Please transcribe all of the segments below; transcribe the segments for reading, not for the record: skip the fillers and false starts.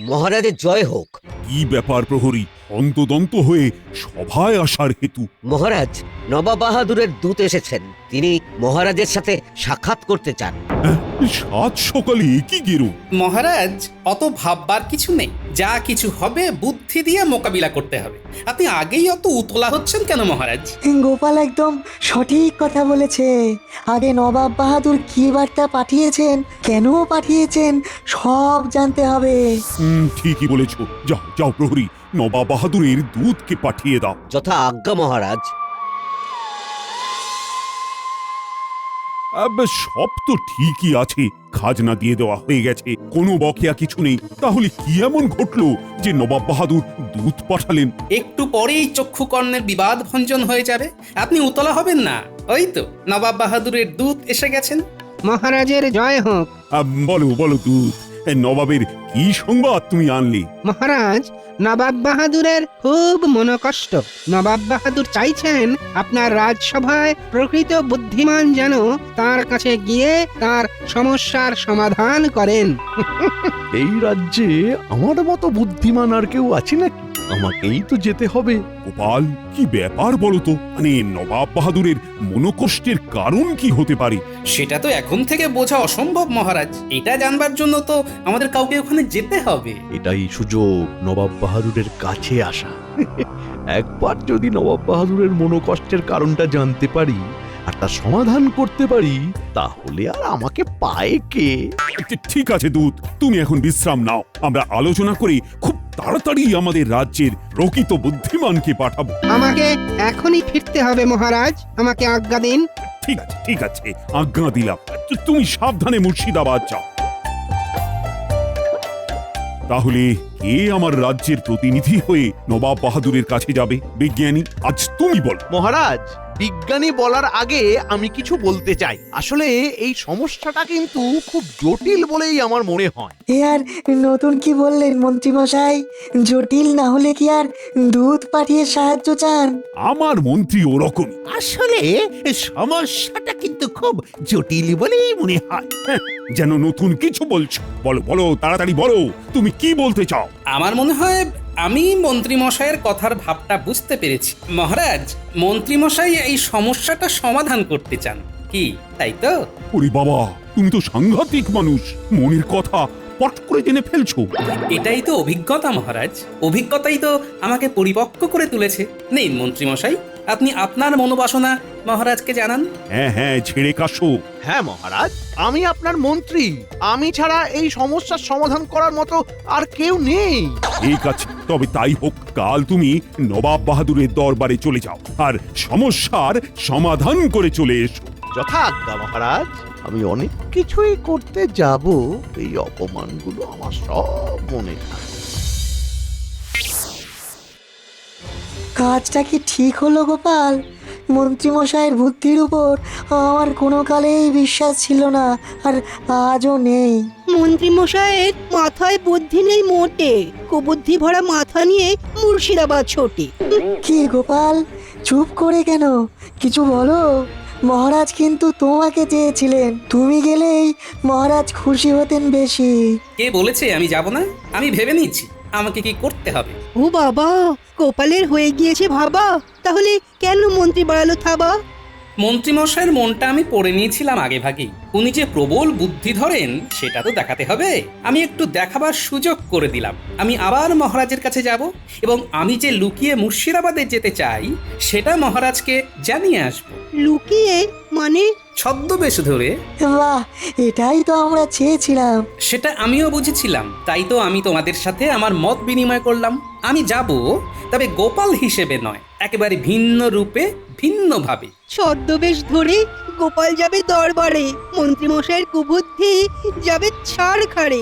মহারাজের জয় হোক। কি ব্যাপার প্রহরী, অন্তদন্ত হয়ে সভায় আসার হেতু? মহারাজ, নবাব বাহাদুরের দূত এসেছেন। তিনি মহারাজের সাথে সাক্ষাৎ করতে চান। সাত সকালে কি গেরো? মহারাজ, অত ভাববার কিছু নেই। যা কিছু হবে বুদ্ধি দিয়ে মোকাবিলা করতে হবে। আপনি আগেই অত উতলা হচ্ছেন কেন মহারাজ? গোপাল একদম সঠিক কথা বলেছে। আগে নবাব বাহাদুর কি বার্তা পাঠিয়েছেন, কেন পাঠিয়েছেন, সব জানতে হবে। ঠিকই বলেছ। যাও যাও প্রহরী, নবাব বাহাদুরের দূতকে পাঠিয়ে দাও। যথা আজ্ঞা মহারাজ। সব তো ঠিকই আছে, খাজনা দিয়ে দেওয়া হয়ে গেছে, কোনো বকেয়া কিছু নেই। তাহলে কি এমন ঘটলো যে নবাব বাহাদুর দূত পাঠালেন? একটু পরেই চক্ষুকর্ণের বিবাদ ভঞ্জন হয়ে যাবে। আপনি উতলা হবেন না। ওই তো নবাব বাহাদুরের দূত এসে গেছেন। মহারাজের জয় হোক। বলো বলো দূত, নবাবের কি সংবাদ তুমি আনলে? মহারাজ, নবাব বাহাদুরের খুব মনোকষ্ট। নবাব বাহাদুর চাইছেন আপনার রাজসভায় প্রকৃত বুদ্ধিমান যেন তার কাছে গিয়ে তার সমস্যার সমাধান করেন। এই রাজ্যে আমার মতো বুদ্ধিমান আর কেউ আছে নাকি? আমাকেই তো যেতে হবে। গোপাল, কি ব্যাপার বলো তো? মানে নবাব বাহাদুরের মনোকষ্টের কারণ কি হতে পারে? সেটা তো এখন থেকে বোঝা অসম্ভব মহারাজ। এটা জানবার জন্য তো আমাদের কাউকে ওখানে যেতে হবে। এটাই সুযোগ নবাব বাহাদুরের কাছে আসা। একবার যদি নবাব বাহাদুরের মনোকষ্টের কারণটা জানতে পারি আর তার সমাধান করতে পারি, তাহলে আর আমাকে পায় কে? ঠিক আছে দূত, তুমি এখন বিশ্রাম নাও। আমরা আলোচনা করে খুব তাড়াতাড়ি আমাদের রাজ্যের প্রকৃত বুদ্ধিমানকে পাঠাবো। আমাকে এখনই ফিরতে হবে মহারাজ, আমাকে আজ্ঞা দিন। ঠিক আছে ঠিক আছে, আজ্ঞা দিলাম। তুমি সাবধানে মুর্শিদাবাদ যাও। তাহলে কে আমার রাজ্যের প্রতিনিধি হয়ে নবাব বাহাদুরের কাছে যাবে? বিজ্ঞানী, আজ তুমি বল। মহারাজ, বিজ্ঞানী বলার আগে আমি কিছু বলতে চাই। আসলে এই সমস্যাটা কিন্তু খুব জটিল বলেই আমার মনে হয়। এ আর নতুন কি বললেন মন্ত্রীমশাই? জটিল না হলে কি আর দুধ পাঠিয়ে সাহায্য চান? আমার মন্ত্রী ওরকম। আসলে সমস্যাটা কিন্তু খুব জটিল বলেই মনে হয়। যেন নতুন কিছু বলছো। বলো বলো, তাড়াতাড়ি বলো, তুমি কি বলতে চাও? আমার মনে হয় আমি মন্ত্রী মশাইয়ের কথার ভাবটা বুঝতে পেরেছি। মহারাজ, মন্ত্রী মশাই এই সমস্যাটা সমাধান করতে চান কি, তাই তো? ওরে বাবা, তুমি তো সাংঘাতিক মানুষ, মনের কথা পট করে জেনে ফেলছো। এটাই তো অভিজ্ঞতা মহারাজ। অভিজ্ঞতাই তো আমাকে পরিপক্ক করে তুলেছে। নেই মন্ত্রী মশাই, আপনি আপনার মনোবাসনা মহারাজকে জানান। হ্যাঁ হ্যাঁ, ছেড়ে কাশো। হ্যাঁ মহারাজ, আমি আপনার মন্ত্রী। আমি ছাড়া এই সমস্যার সমাধান করার মতো আর কেউ নেই। ঠিক আছে, তবে তাই হোক। কাল তুমি নবাব বাহাদুরের দরবারে চলে যাও আর সমস্যার সমাধান করে চলে এসো। যথা আজ্ঞা মহারাজ। আমি অনেক কিছুই করতে যাব, এই অপমানগুলো আমার সব মনে থাকে। কাজটা কি ঠিক হলো গোপাল? মন্ত্রীমশাইয়ের বুদ্ধির উপর আমার কোনো কালেই বিশ্বাস ছিল না, আর আজও নেই। মন্ত্রীমশাইয়ের মাথায় বুদ্ধি নেই মোটে। কুবুদ্ধি ভরা মাথা নিয়ে মুর্শিদাবাদ ছোটে। কি গোপাল, চুপ করে কেন? কিছু বলো। মহারাজ কিন্তু তোমাকে চেয়েছিলেন, তুমি গেলেই মহারাজ খুশি হতেন বেশি। কে বলেছে আমি যাব না? আমি ভেবে নিচ্ছি আমাকে কি করতে হবে। ও বাবা, গোপালের হয়ে গিয়েছে ভাবা। তাহলে কেন মন্ত্রী বাড়ালো থাবা? মন্ত্রীমশাইয়ের মনটা আমি পড়ে নিয়েছিলাম আগে ভাগেই। উনি যে প্রবল বুদ্ধি ধরেন সেটা তো দেখাতে হবে। আমি একটু দেখাবার সুযোগ করে দিলাম। আমি আবার মহারাজের কাছে যাব এবং আমি যে লুকিয়ে মুর্শিদাবাদে যেতে চাই সেটা মহারাজকে জানিয়ে আসব। লুকিয়ে মানে? ছদ্মবেশ ধরে। বাহ, এটাই তো আমরা চেয়েছিলাম। সেটা আমিও বুঝেছিলাম, তাই তো আমি তোমাদের সাথে আমার মত বিনিময় করলাম। আমি যাব, তবে গোপাল হিসেবে নয়, একেবারে ভিন্ন রূপে, ভিন্নভাবে। ছদ্মবেশ ধরে গোপাল যাবে দরবারে, মন্ত্রীমশাইয়ের কুবুদ্ধি যাবে ছাড়খাড়ে।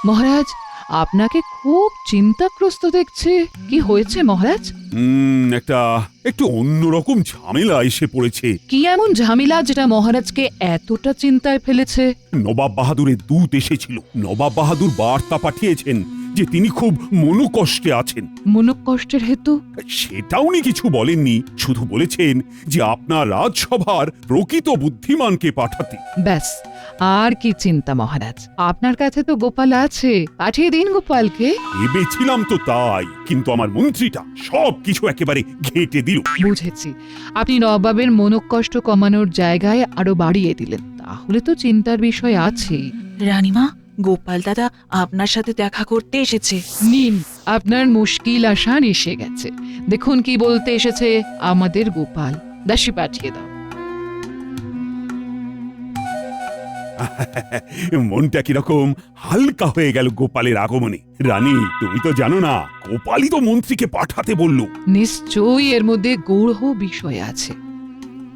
মহারাজ, আপনাকে খুব চিন্তাগ্রস্ত দেখছি। কি হয়েছে মহারাজ? একটু অন্যরকম ঝামেলা এসে পড়েছে। কি এমন ঝামেলা যেটা মহারাজকে এতটা চিন্তায় ফেলেছে? নবাব বাহাদুরের দূত এসেছিল। নবাব বাহাদুর বার্তা পাঠিয়েছেন যে তিনি খুব মনোকষ্টে আছেন। মনোকষ্টের হেতু? সেটা উনি কিছু বলেননি, শুধু বলেছেন যে আপনার রাজসভার প্রকৃত বুদ্ধিমানকে পাঠাতে। ব্যাস, আর কি চিন্তা মহারাজ, আপনার কাছে তো গোপাল আছে, পাঠিয়ে দিন গোপালকে। ভেবেছিলাম তো তাই, কিন্তু আমার মন্ত্রীটা সবকিছু একেবারে ঘেঁটে দিল। বুঝেছি, আপনি নবাবের মনোকষ্ট কমানোর জায়গায় আরো বাড়িয়ে দিলেন, তাহলে তো চিন্তার বিষয় আছেই। রানীমা, গোপাল দাদা আপনার সাথে দেখা করতে এসেছে। নিন, আপনার মুশকিল আসান এসে গেছে। দেখুন কি বলতে এসেছে আমাদের গোপাল। দাসী পাঠিয়ে দাও। মনটা কিরকম হালকা হয়ে গেল গোপালের আগমনে। রানী, তুমি তো জানো না, গোপালই তো মন্ত্রীকে পাঠাতে বললো। নিশ্চয়ই এর মধ্যে গূঢ় বিষয় আছে।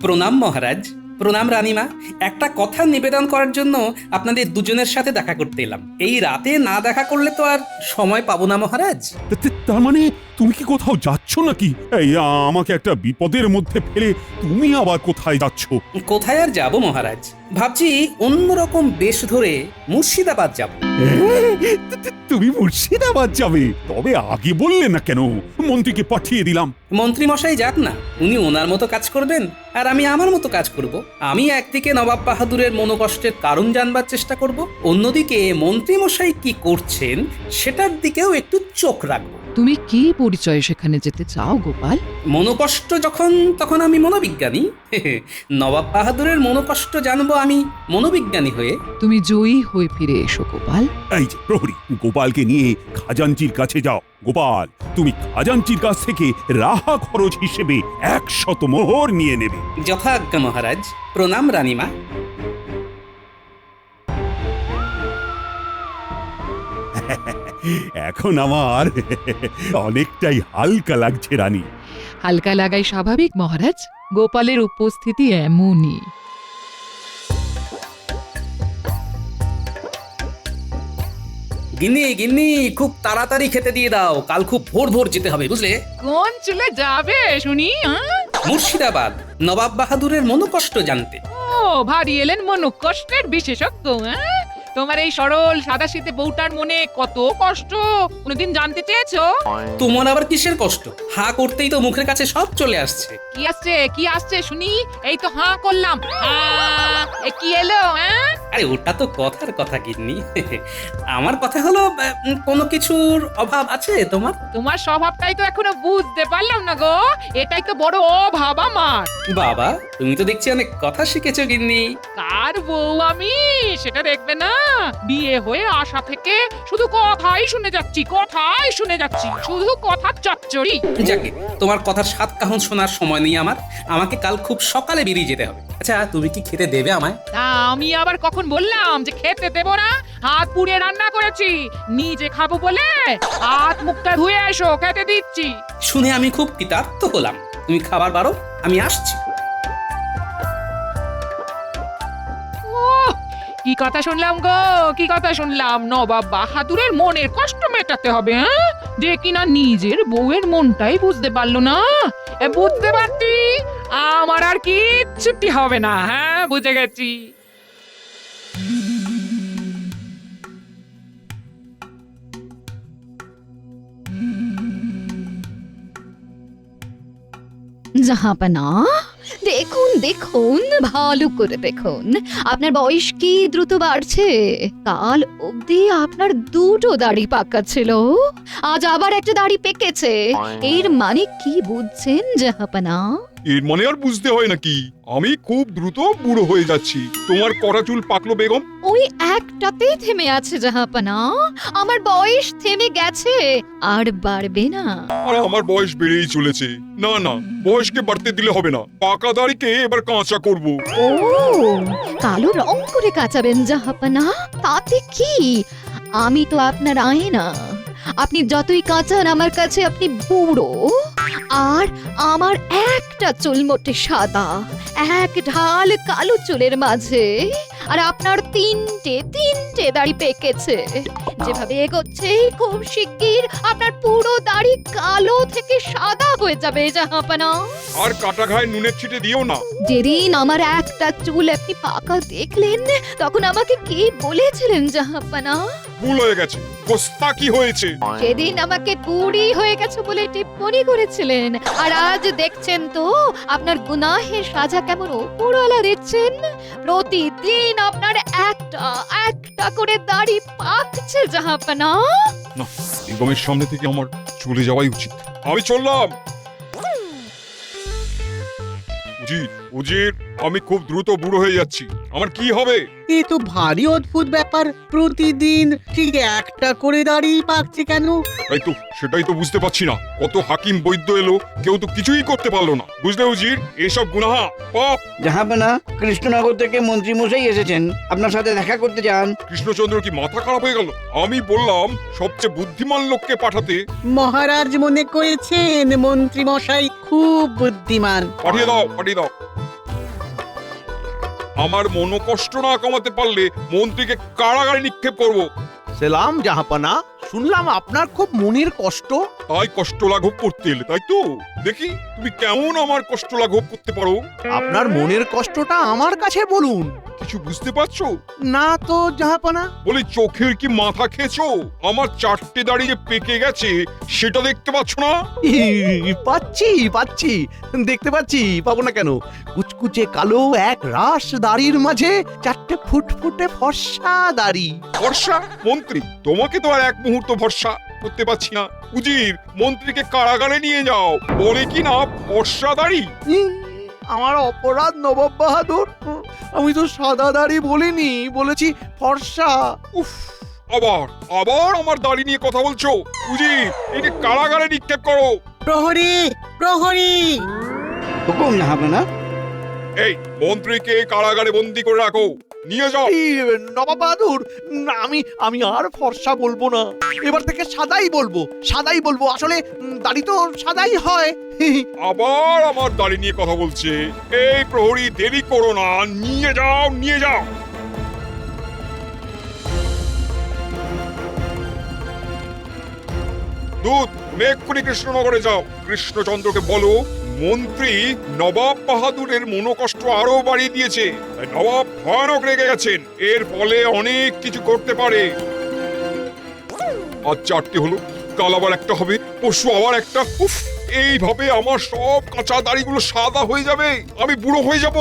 প্রণাম মহারাজ। প্রণাম রানীমা। একটা কথা নিবেদন করার জন্য আপনাদের দুজনের সাথে দেখা করতে এলাম। এই রাতে না দেখা করলে তো আর সময় পাবো না মহারাজ। তার মানে তুমি কি কোথাও যাচ্ছ নাকি? এই আমাকে একটা বিপদের মধ্যে ফেলে তুমি আবার কোথায় যাচ্ছ? কোথায় আর যাব মহারাজ, ভাবছি অন্যরকম বেশ ধরে মুর্শিদাবাদ যাব। তুমি মুর্শিদাবাদ যাবে? তবে আগে বললে না কেন? মন্ত্রীকে পাঠিয়ে দিলাম। মন্ত্রী মশাই যাক না, উনি ওনার মতো কাজ করবেন আর আমি আমার মতো কাজ করব। আমি একদিকে নবাব বাহাদুরের মনোকষ্টের কারণ জানবার চেষ্টা করব, অন্যদিকে মন্ত্রী মশাই কি করছেন সেটার দিকেও একটু চোখ রাখবো। তুমি কি পরিচয়ে সেখানে যেতে চাও গোপাল? মনোকষ্ট যখন তখন আমি মনোবিজ্ঞানী। নবাব বাহাদুরের মনোকষ্ট জানবো আমি মনোবিজ্ঞানী হয়ে। তুমি জয়ী হয়ে ফিরে এসো গোপাল। এই যে প্রহরী, গোপালকে নিয়ে খাজাঞ্চির কাছে যাও। গোপাল, তুমি খাজাঞ্চির কাছ থেকে রাহা খরচ হিসেবে 100 মোহর নিয়ে নেবে। যথাজ্ঞা মহারাজ। প্রণাম রানীমা। এখন আমার অনেকটাই হালকা লাগছে রানী। হালকা লাগাই স্বাভাবিক মহারাজ, গোপালের উপস্থিতি এমনই। গিন্নি গিন্নি, খুব তাড়াতাড়ি খেতে দিয়ে দাও, কাল খুব ভোর ভোর যেতে হবে বুঝলে। কোন চলে যাবে শুনি? মুর্শিদাবাদ, নবাব বাহাদুরের মনোকষ্ট জানতে। ও, ভারী এলেন মনোকষ্টের বিশেষজ্ঞ। তোমার এই সরল সাদাসিধে বউটার মনে কত কষ্ট কোনদিন জানতে চেয়েছো? তোমার আবার কিসের কষ্ট? হা করতেই তো মুখের কাছে সব চলে আসছে। কি আসছে, কি আসছে শুনি? এই তো হাঁ করলাম। এ কি এলো? আরে ওটা তো কথার কথা গিন্নি। আমার কথা হলো, কোনো কিছুর অভাব আছে তোমার? তোমার স্বভাবটাই তো এখনো বুঝতে পারলাম না গো, এটাই তো বড় অভাব আমার। বাবা, তুমি তো দেখছি অনেক কথা শিখেছো গিন্নি। কার বউ আমি সেটা দেখবে না? বিয়ে হয়ে আসা থেকে শুধু কথাই শুনে যাচ্ছি, কথাই শুনে যাচ্ছি, শুধু কথা চচ্চড়ি। যাকে, তোমার কথার সাত কাহন শোনার সময় নেই আমার। আমাকে কাল খুব সকালে বেরিয়ে যেতে হবে। আচ্ছা, তুমি কি খেতে দেবে আমায়? তা আমি আবার কখন বললাম যে খেতে দেব না? হাত পুড়িয়ে রান্না করেছি, নিজে খাবো বলে হাত মুখটা ধুয়ে এসো, খেতে দিচ্ছি। শুনে আমি খুব কৃতার্থ হলাম। তুমি খাবার বারো, আমি আসছি। কি কথা শুনলাম গো, কি কথা শুনলাম? নবাব বাহাদুরের মনের কষ্ট মেটাতে হবে, যে কিনা নিজের বউয়ের মনটাই বুঝতে পারলো না। বুঝতে পারতি আমার আর কিচ্ছুটি হবে না। হ্যাঁ, বুঝে গেছি। জাহাপনা, দেখুন দেখুন, ভালো করে দেখুন, আপনার বয়স কি দ্রুত বাড়ছে। কাল অবধি আপনার দুটো দাড়ি পাকা ছিল, আজ আবার একটা দাড়ি পেকেছে। এর মানে কি বুঝছেন জাহাপনা? এর মানে আর বুঝতে হয় নাকি? আমি খুব দ্রুত বুড়ো হয়ে যাচ্ছি। তোমার কড়া চুল পাকলো বেগম? ওই একটাতেই থেমে আছে জাহাপনা, আমার বয়স থেমে গেছে, আর বাড়বে না। আর আমার বয়স বেড়েই চলেছে। না না, বয়সকে বাড়তে দিলে হবে না। পাকা দাড়িকে এবার কাঁচা করব। ও, কালো রং করে কাচাবেন জাহাপনা? তাতে কি? আমি তো আপনার আয়না। আপনি যতই কাঁচান আমার কাছে আপনি বুড়ো। আর আমার একটা চুল মোটে সাদা, এক ঢাল কালো চুলের মাঝে, আর আপনার তিনটে দাড়ি পেকেছে। যেভাবে এগোচ্ছে খুব শিগগির আপনার পুরো দাড়ি কালো থেকে সাদা হয়ে যাবে জাহাপনা। আর কাটা ঘায়ে নুনের ছিটে দিও না। যেদিন আমার একটা চুল আপনি পাকা দেখলেন তখন আমাকে কি বলেছিলেন জাহাপনা? ভুল হয়ে গেছে, গোস্তাকি হয়েছে। সেদিন আমাকে বুড়ি হয়ে গেছে বলে টিপ্পনি করেছিলেন, আর আজ দেখছেন তো আপনার গুনাহের সাজা কেমন উপরওয়ালা দিচ্ছেন। প্রতিদিন প্রতিদিন আপনার একটা একটা করে দাড়ি পাকছে জাহাপনা। না, বেগমের সামনে থেকে আমার চলে যাওয়াই উচিত। আমি চললাম। উজির, উজির, আমি খুব দ্রুত বুড়ো হয়ে যাচ্ছি, আমার কি হবে? এ তো ভারী অদ্ভুত ব্যাপার, প্রতিদিন ঠিক একটা করে দাড়ি পাকছে কেন? সেটাই তো বুঝতে পারছি না। কত হাকিম বৈদ্য এলো, কেউ তো কিছুই করতে পারলো না। বুঝলে উজির, এসব গুনাহা, পাপ। জাহাপনা, কৃষ্ণনগর থেকে মন্ত্রী মশাই এসেছেন, আপনার সাথে দেখা করতে চান। কৃষ্ণচন্দ্র কি মাথা খারাপ হয়ে গেল? আমি বললাম সবচেয়ে বুদ্ধিমান লোককে পাঠাতে। মহারাজ মনে করেছেন মন্ত্রী মশাই খুব বুদ্ধিমান। পাঠিয়ে দাও, পাঠিয়ে দাও। আমার মনোকষ্ট না কমাতে পারলে মন্ত্রীকে কারাগারে নিক্ষেপ করব। সেলাম জাহাপানা, শুনলাম আপনার খুব মনের কষ্ট। তাই কষ্ট লাঘব করতে এলে, তাই তো? দেখি তুমি কেমন আমার কষ্ট লাঘব করতে পারো। আপনার মনের কষ্টটা আমার কাছে বলুন। কিছু বুঝতে পারছো না তো জাহাপানা। বলি, চোখের কি মাথা খেয়েছো? আমার 4টে দাড়ি যে পেকে গেছে সেটা দেখতে পাচ্ছ না? পাচ্ছি, দেখতে পাচ্ছি, পাবো না কেন? কুচকুচে কালো এক রাশ দাড়ির মাঝে 4টে ফুটফুটে ফর্সা দাড়ি। ভরসা? মন্ত্রী, তোমাকে তো আর এক মুহূর্ত ভরসা করতে পারছি না। উজির, মন্ত্রীকে কারাগারে নিয়ে যাও, বলে কি না ফর্সা দাড়ি। আমার অপরাধ নবাব বাহাদুর, আমি তো সাদা দাড়ি বলিনি, বলেছি ফর্সা। উফ, আবার আমার দাড়ি নিয়ে কথা বলছো। উজির, একে কারাগারে নিক্ষেপ করো। প্রহরী, প্রহরী! হুকুম জাহাপনা। এই মন্ত্রীকে কারাগারে বন্দি করে রাখো, নিয়ে যাও। নবাব বাহাদুর, আমি আর ফর্সা বলবো না, এবার থেকে সাদাই বলবো। আসলে দাড়ি তো সাদাই হয়। আবার আমার দাড়ি নিয়ে কথা বলছে। এই প্রহরী, দেরি করো না, নিয়ে যাও। দূত, তুমি এক্ষুনি কৃষ্ণনগরে যাও। কৃষ্ণচন্দ্রকে বলো মন্ত্রী নবাব বাহাদুরের মনোকষ্ট আরো বাড়িয়ে দিয়েছে। নবাব ভয়ানক রেগে গেছেন, এর ফলে অনেক কিছু করতে পারে। আজ 4টে হলো, কাল আবার একটা হবে, পরশু আবার একটা। উফ, এইভাবে আমার সব কাঁচা দাড়িগুলো সাদা হয়ে যাবে, আমি বুড়ো হয়ে যাব।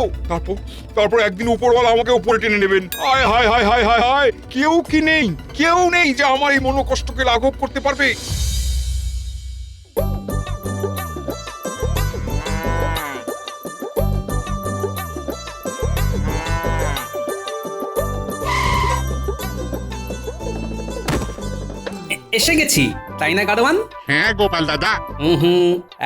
তারপর একদিন উপরওয়ালা আমাকে উপরে টেনে নেবেন। হায় হায় হায় হায় হায় হায়, কেউ নেই যে আমার এই মনোকষ্টকে লাঘব করতে পারবে। এসে গেছি, তাই না গাড়োয়ান? হ্যাঁ গোপাল দাদা।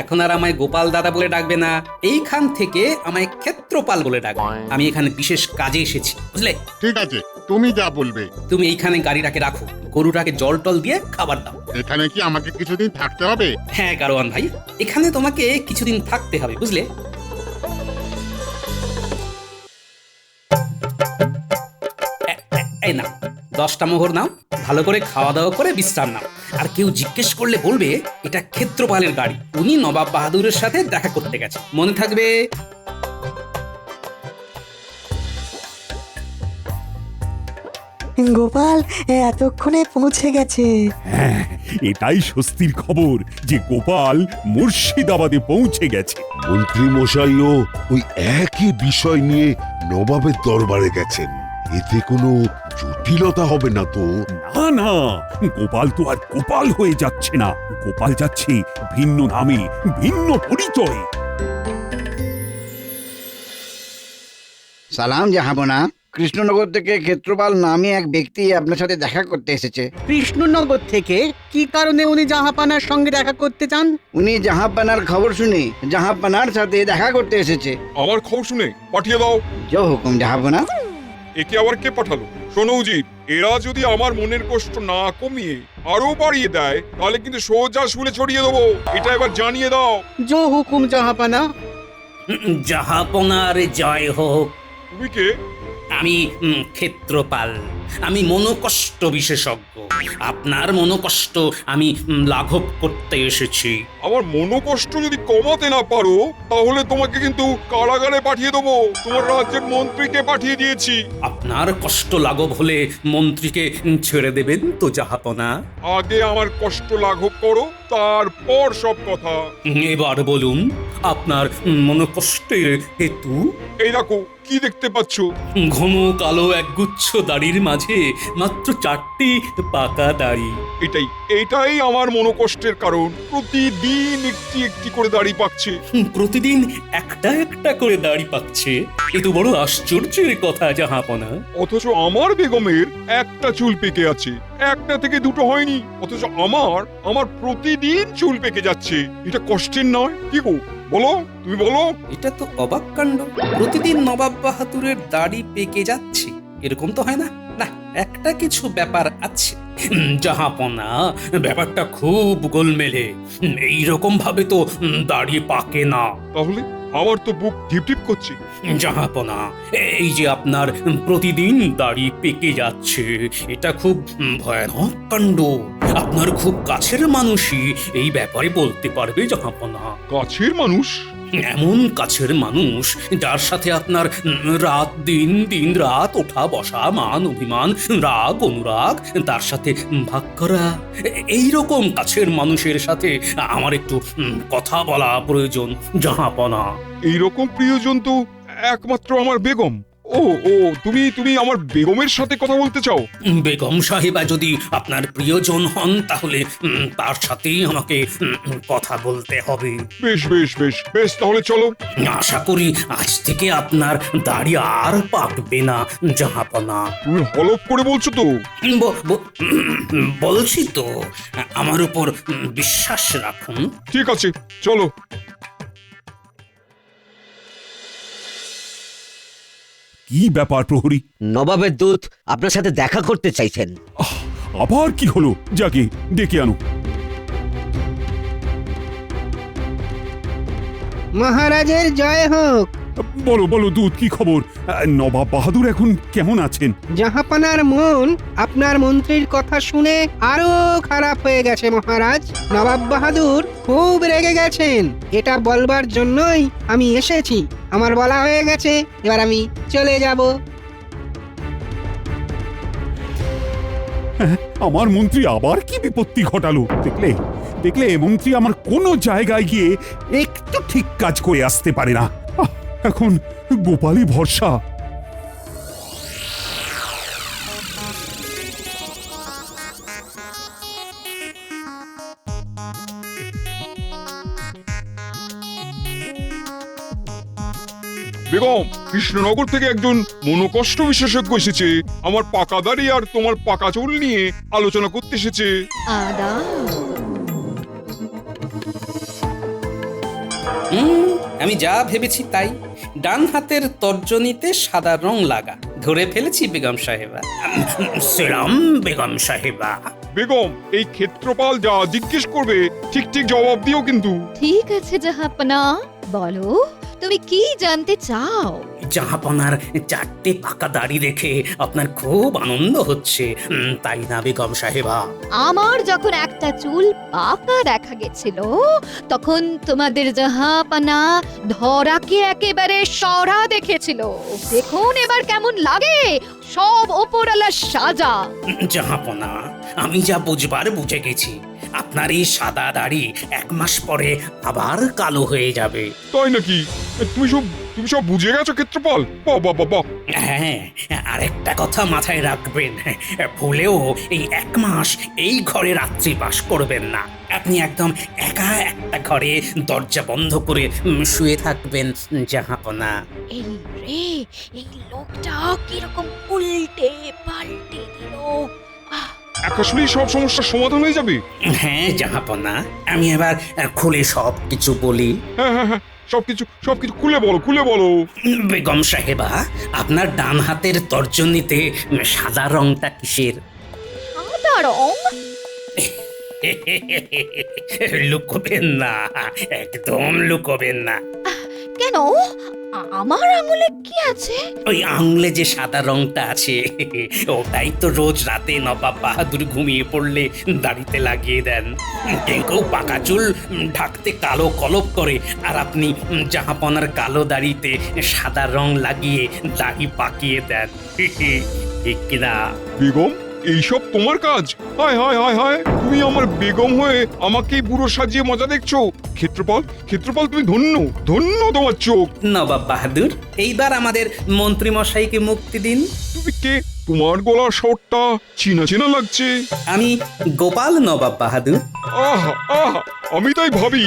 এখন আর আমায় গোপাল দাদা বলে ডাকবে না, এইখান থেকে আমায় ক্ষেত্রপাল বলে ডাকবে। আমি এখানে বিশেষ কাজে এসেছি, বুঝলে? ঠিক আছে, তুমি যা বলবে। তুমি এইখানে গাড়িটাকে রাখো, গরুটাকে জল টল দিয়ে খাবার দাও। এখানে কি আমাকে কিছুদিন থাকতে হবে? হ্যাঁ গাড়োয়ান ভাই, এখানে তোমাকে কিছুদিন থাকতে হবে, বুঝলে? এই না, 10টা মোহর নাও, ভালো করে খাওয়া দাওয়া করে বিশ্রাম নাও। আর কেউ জিজ্ঞেস করলে বলবে এটা ক্ষেত্রপালের গাড়ি, উনি নবাব বাহাদুরের সাথে দেখা করতে গেছে, মনে থাকবে। গোপাল এতক্ষণে পৌঁছে গেছে। হ্যাঁ, এটাই স্বস্তির খবর যে গোপাল মুর্শিদাবাদে পৌঁছে গেছে। মন্ত্রী মশাইও ওই একই বিষয় নিয়ে নবাবের দরবারে গেছেন, এতে কোনো জটিলতা হবে না তো? না, গোপাল তো আর গোপাল হয়ে যাচ্ছে না, গোপাল যাচ্ছে ভিন্ন নামে, ভিন্ন পরিচয়ে। সালাম জাহাপনা, কৃষ্ণনগর থেকে ক্ষেত্রপাল নামে এক ব্যক্তি আপনার সাথে দেখা করতে এসেছে। কৃষ্ণনগর থেকে? কি কারণে উনি জাহাপানার সঙ্গে দেখা করতে চান? উনি জাহাপানার খবর শুনে জাহাপানার সাথে দেখা করতে এসেছে। আমার খবর শুনে পাঠিয়ে দাও। জয় হুকুম জাহাপনা। একে আবার কে পাঠালো? শোনো উজির, এরা যদি আমার মনের কষ্ট না কমিয়ে আরো বাড়িয়ে দেয়, তাহলে কিন্তু সোজা শুলে ছড়িয়ে দেবো, এটা এবার জানিয়ে দাও। জয় হুকুম জাহাপানা। জাহাপনার জয় হোক। তুমি কে? আমি ক্ষেত্রপাল, আমি মনোকষ্ট বিশেষজ্ঞ। আপনার মনোকষ্ট আমি লাঘব করতে এসেছি। আমার মনোকষ্ট যদি কমাতে না পারো তাহলে তোমাকে কিন্তু কারাগারে পাঠিয়ে দেবো। তোমার রাজ্যের মন্ত্রীকে পাঠিয়ে দিয়েছি। আপনার কষ্ট লাঘব হলে মন্ত্রীকে ছেড়ে দেবেন তো জাহাপনা? আগে আমার কষ্ট লাঘব করো, তারপর সব কথা। এবার বলুন আপনার মনোকষ্টের হেতু। এই দেখো, কি দেখতে পাচ্ছ? ঘন কালো একগুচ্ছ দাড়ির মাঝে মাত্র 4টি পাকা দাড়ি। এটাই আমার মনোকষ্টের কারণ। প্রতিদিন একটি একটি করে দাড়ি পাকছে। প্রতিদিন একটা একটা করে দাড়ি পাকছে, এ তো বড় আশ্চর্যের কথা জাহাপনা। অথচ আমার বেগমের একটা চুল পেকে আছে, একটা থেকে দুটো হয়নি। অথচ আমার প্রতিদিন চুল পেকে যাচ্ছে। এটা কষ্টের নয়? কি গো বলো, তুমি বলো। এটা তো অবাক কাণ্ড। প্রতিদিন নবাব বাহাদুরের দাড়ি পেকে যাচ্ছে, এরকম তো হয় না। না, একটা কিছু ব্যাপার আছে জাহাপনা। ব্যাপারটা খুব গোলমেলে। এইরকম ভাবে তো দাড়ি পাকে না। তাহলে আমার তো বুক ঢিপঢিপ করছে। জাহাপনা, এই যে আপনার প্রতিদিন দাড়ি পেকে যাচ্ছে, এটা খুব ভয়ানক কাণ্ড। আপনার খুব কাছের মানুষই এই ব্যাপারে বলতে পারবে জাহাপনা। কাছের মানুষ? এমন কাছের মানুষ যার সাথে আপনার রাত দিন দিন রাত ওঠা বসা, মান অভিমান, রাগ অনুরাগ তার সাথে ভাগ করা। এইরকম কাছের মানুষের সাথে আমার একটু কথা বলা প্রয়োজন জাহাপনা। এইরকম প্রিয়জন তো একমাত্র আমার বেগম। ও ও তুমি আমার বেগমের সাথে কথা বলতে চাও? বেগম সাহেবা যদি আপনার প্রিয়জন হন তাহলে তার সাথেই আমাকে কথা বলতে হবে। বেশ বেশ বেশ বেশ, তাহলে চলো। আশা করি আজ থেকে আপনার দাড়ি আর পাকবে না জাহাপনা। তুমি হলফ করে বলছো তো? বলছি তো, আমার উপর বিশ্বাস রাখুন। ঠিক আছে, চলো। কি ব্যাপার প্রহরী? নবাবের দূত আপনার সাথে দেখা করতে চাইছেন। আবার কি হলো? যাকে ডেকে আনো। মহারাজের জয় হোক। বলো বলো দূত, কি খবর? নবাব বাহাদুর এখন কেমন আছেন? জাহাপানার মন আপনার মন্ত্রীর কথা শুনে আরো খারাপ হয়ে গেছে মহারাজ। নবাব বাহাদুর খুব রেগে গেছেন। এটা বলবার জন্যই আমি এসেছি। আমার বলা হয়ে গেছে, এবার আমি চলে যাব। আমার মন্ত্রী আবার কি বিপত্তি ঘটালো? দেখলে দেখলে মন্ত্রী আমার কোনো জায়গায় গিয়ে একটু ঠিক কাজ করে আসতে পারে না। এখন গোপালই ভরসা। বেগম, কৃষ্ণনগর থেকে একজন মনোকষ্ট বিশেষজ্ঞ এসেছে। আমার পাকা দাড়ি আর তোমার পাকা চুল নিয়ে আলোচনা করতে এসেছে। আমি যা ভেবেছি তাই। ডান হাতের তর্জনীতে সাদা রং লাগা। ধরে ফেলেছি বেগম সাহেবা। সেলাম বেগম সাহেবা। বেগম, এই ক্ষেত্রপাল যা জিজ্ঞেস করবে ঠিক ঠিক জবাব দিও কিন্তু। ঠিক আছে জাহাপনা, বলো তুমি কি জানতে চাও? জাহাপনার 4টে পাকা দাড়ি দেখে আপনার খুব আনন্দ হচ্ছে, তাই না বেগম সাহেবা? আমার যখন একটা চুল পাকা দেখা গেছিল তখন তোমাদের জাহাপনা ধরাকে একেবারে সরা দেখেছিল। দেখুন এবার কেমন লাগে, সব ওপরওয়ালার সাজা। জাহাপনা, আমি যা বুঝবার বুঝে গেছি। আপনার এই সাদা দাড়ি 1 মাস পরে আবার কালো হয়ে যাবে। তাই নাকি? তুমি সব বুঝে গেছো ক্ষেত্রপাল? বাবা বাবা। হ্যাঁ, আরেকটা কথা মাথায় রাখবেন, ভুলেও এই 1 মাস এই ঘরে রাত্রি বাস করবেন না। আপনি একদম একা একটা ঘরে দরজা বন্ধ করে শুয়ে থাকবেন জাহাপনা। এই রে, এই লোকটা কিরকম উল্টে পাল্টে দিল। আসলেই সব সমস্যার সমাধান হয়ে যাবে? হ্যাঁ জাহাপনা, আমি এবার খুলে সব কিছু বলি। হ্যাঁ হ্যাঁ হ্যাঁ, সবকিছু খুলে বলো। বেগম সাহেবা, আপনার ডান হাতের তর্জনীতে সাদা রংটা কিসের? সাদা রং? লুকোবেন না, একদম লুকোবেন না। কেন? আমার আঙুলে কি আছে? ওই আঙুলে যে সাদা রংটা আছে ওটাই তো রোজ রাতে নবাব বাহাদুর ঘুমিয়ে পড়লে দাড়িতে লাগিয়ে দেন। কেউ কেউ পাকা চুল ঢাকতে কালো কলপ করে, আর আপনি জাহাপনার কালো দাড়িতে সাদা রং লাগিয়ে দাড়ি পাকিয়ে দেন। ঠিক কিনা? বেগম, এইসব তোমার কাজ? হায় হায় হায় হায়, তুমি আমার বেগম হয়ে আমাকেই বুড়ো সাজিয়ে মজা দেখছো। ক্ষেত্রপাল, ক্ষেত্রপাল, তুমি ধন্য, ধন্য তোমার চোখ। নবাব বাহাদুর, এইবার আমাদের মন্ত্রী মশাইকে মুক্তি দিন। তুমি কে? তোমার গলার স্বরটা চেনা চেনা লাগছে। আমি গোপাল নবাব বাহাদুর। আহা আহা, আমি তাই ভাবি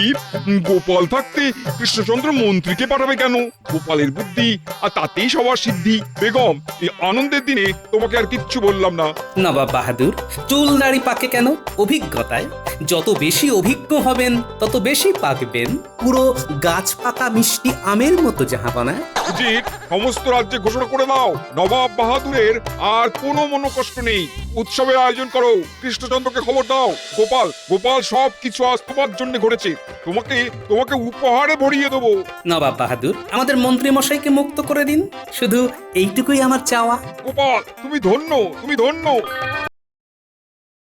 গোপাল থাকতে কৃষ্ণচন্দ্র মন্ত্রীকে পাঠাবে কেন? গোপালের বুদ্ধি আর তাতেই সবার সিদ্ধি। বেগম, এই আনন্দের দিনে তোমাকে আর কিচ্ছু বললাম না। নবাব বাহাদুর, চুল দাড়ি পাকে কেন? অভিজ্ঞতায়। যত বেশি অভিজ্ঞ হবেন তত বেশি পাকবেন, পুরো গাছ পাকা মিষ্টি আমের মতো জাহাপনা। উচিত সমস্ত রাজ্যে ঘোষণা করে দাও, নবাব বাহাদুরের আর কোনো মনোকষ্ট নেই। উৎসবের আয়োজন করো, কৃষ্ণচন্দ্রকে খবর দাও। গোপাল, গোপাল, সব কিছু আজ তোমার জন্য ঘটেছে। তোমাকে তোমাকে উপহারে ভরিয়ে দেবো। নবাব বাহাদুর, আমাদের মন্ত্রী মশাইকে মুক্ত করে দিন, শুধু এইটুকুই আমার চাওয়া। গোপাল, তুমি ধন্য, তুমি ধন্য।